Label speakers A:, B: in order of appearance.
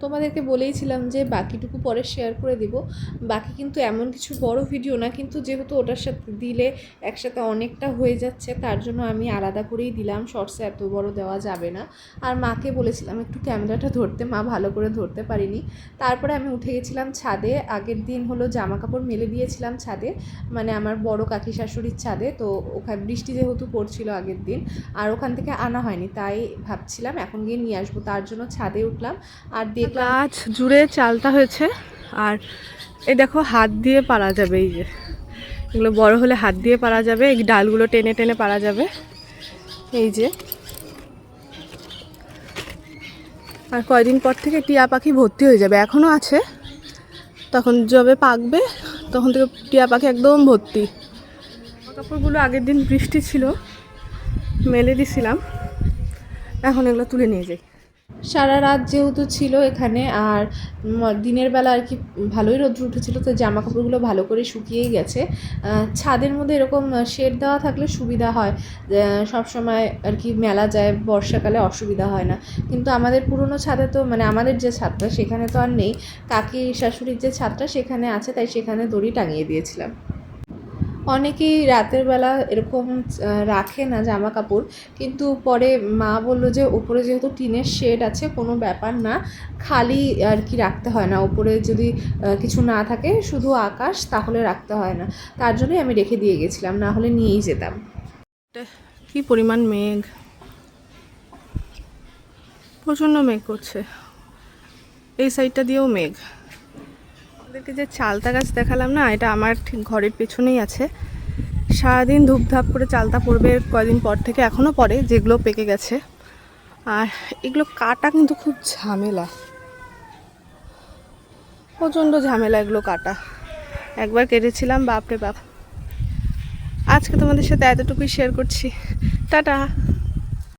A: তোমাদেরকে বলেইছিলাম যে বাকিটুকু পরে শেয়ার করে দিব। বাকি কিন্তু এমন কিছু বড় ভিডিও না, কিন্তু যেহেতু ওটার সাথে দিলে একসাথে অনেকটা হয়ে যাচ্ছে, তার জন্য আমি আলাদা করেই দিলাম। শর্টসে এত বড় দেওয়া যাবে না। আর মাকে বলেছিলাম একটু ক্যামেরাটা ধরতে, মা ভালো করে ধরতে পারিনি। তারপরে আমি উঠে গেছিলাম ছাদে। আগের দিন হলো জামা কাপড় মেলে দিয়েছিলাম ছাদে, মানে আমার বড় কাকি শাশুড়ির ছাদে। তো ওখানে বৃষ্টি যেহেতু পড়ছিল আগের দিন, আর ওখান থেকে আনা হয়নি, তাই ভাবছিলাম এখন গিয়ে নিয়ে আসবো। তার জন্য ছাদে উঠলাম আর গাছ জুড়ে চালতা হয়েছে। আর এই দেখো হাত দিয়ে পারা যাবে, এই যে এগুলো বড় হলে হাত দিয়ে পারা যাবে, এই ডালগুলো টেনে টেনে পারা যাবে, এই যে। আর কয়দিন পর থেকে টিয়া পাখি ভর্তি হয়ে যাবে, এখনও আছে, তখন যবে পাকবে তখন থেকে টিয়া পাখি একদম ভর্তি। কাপড়গুলো আগের দিন বৃষ্টি ছিল, মেলে দিছিলাম, এখন এগুলো তুলে নিয়ে যাই। সারা রাত যেহেতু ছিল এখানে, আর দিনের বেলা আর কি ভালোই রোদ্র উঠেছিল, তো জামা কাপড়গুলো ভালো করে শুকিয়েই গেছে। ছাদের মধ্যে এরকম শেড দেওয়া থাকলে সুবিধা হয়, সব সময় আর কি মেলা যায়, বর্ষাকালে অসুবিধা হয় না। কিন্তু আমাদের পুরনো ছাদে তো, মানে আমাদের যে ছাদটা সেখানে তো আর নেই, কাকি শাশুড়ির যে ছাদটা সেখানে আছে, তাই সেখানে দড়ি টাঙিয়ে দিয়েছিলাম। অনেকেই রাতের বেলা এরকম রাখে না জামা কাপড়, কিন্তু পরে মা বলল যে ওপরে যেহেতু টিনের শেড আছে কোনো ব্যাপার না, খালি আর কি রাখতে হয় না, ওপরে যদি কিছু না থাকে শুধু আকাশ, তাহলে রাখতে হয় না। তার জন্যই আমি রেখে দিয়ে গেছিলাম, না হলে নিয়েই যেতাম। কি পরিমাণ মেঘ, প্রচণ্ড মেঘ করছে, এই সাইডটা দিয়েও মেঘ। ওদেরকে যে চালতা গাছ দেখালাম না, এটা আমার ঠিক ঘরের পেছনেই আছে। সারাদিন ধূপধাপ করে চালতা পড়বে কয়দিন পর থেকে, এখনও পড়ে, যেগুলো পেকে গেছে। আর এগুলো কাটা কিন্তু খুব ঝামেলা, প্রচণ্ড ঝামেলা এগুলো কাটা। একবার কেটেছিলাম, বাপরে বাপ। আজকে তোমাদের সাথে এতটুকুই শেয়ার করছি, টাটা।